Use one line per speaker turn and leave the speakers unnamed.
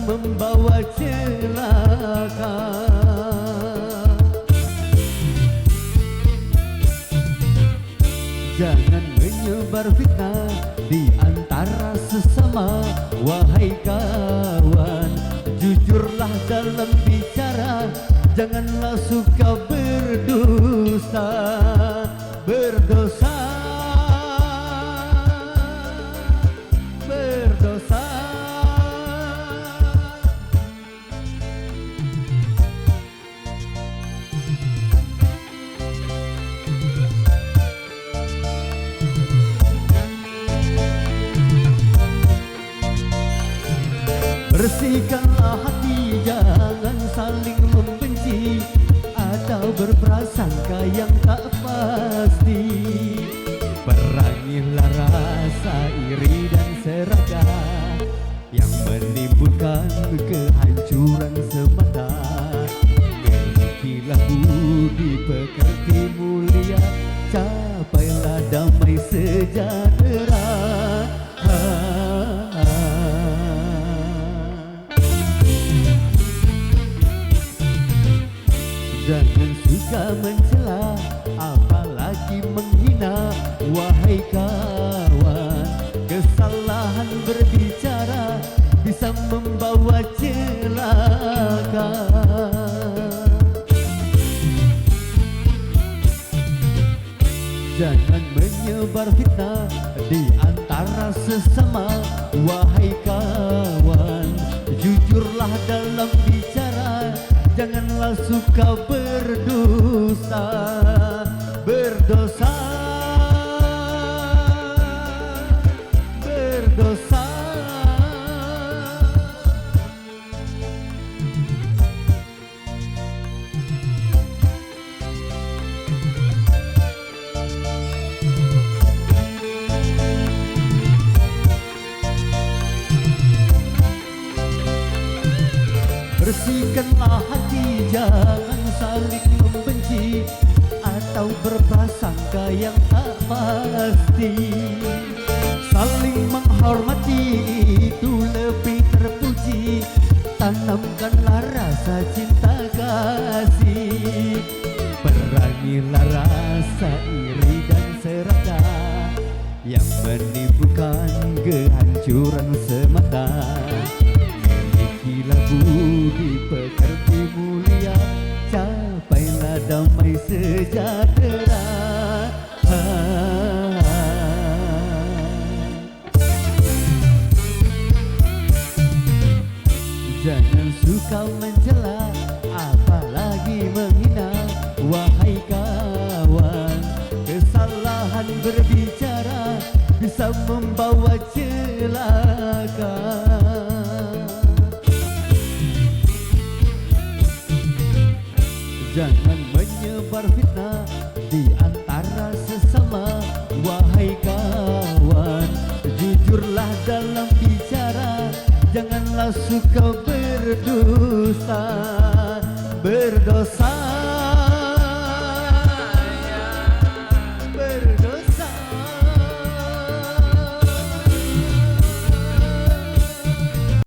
membawa celaka. Jangan menyebar fitnah di antara sesama. Wahai kawan, jujurlah dalam bicara, janganlah suka berdusta. Berdosa, berdosa. Bersihkanlah hati, jangan saling membenci atau berprasangka yang tak pasti. Perangilah rasa iri dan serakah yang menimbulkan kehancuran semata. Milikilah budi pekerti mulia, capailah damai sejahtera. Jangan suka mencela, apalagi menghina. Wahai kawan, kesalahan berbicara bisa membawa celaka. Jangan menyebar fitnah di antara sesama. Wahai kawan, jujurlah dalam bicara, janganlah suka berdusta. Berdosa, berdosa. Bersihkanlah hati, jangan saling membenci atau berprasangka yang tak pasti. Saling menghormati itu lebih terpuji, tanamkanlah rasa cinta kasih. Perangilah rasa iri dan serakah yang menimbulkan kehancuran semata. Milikilah budi pekerti mulia, capailah damai sejahtera. Jangan suka mencela, apalagi menghina. Wahai kawan, kesalahan berbicara bisa membawa celaka. Jangan menyebar fitnah di antara sesama. Wahai kawan, jujurlah dalam bicara, janganlah suka berdusta. Berdosa,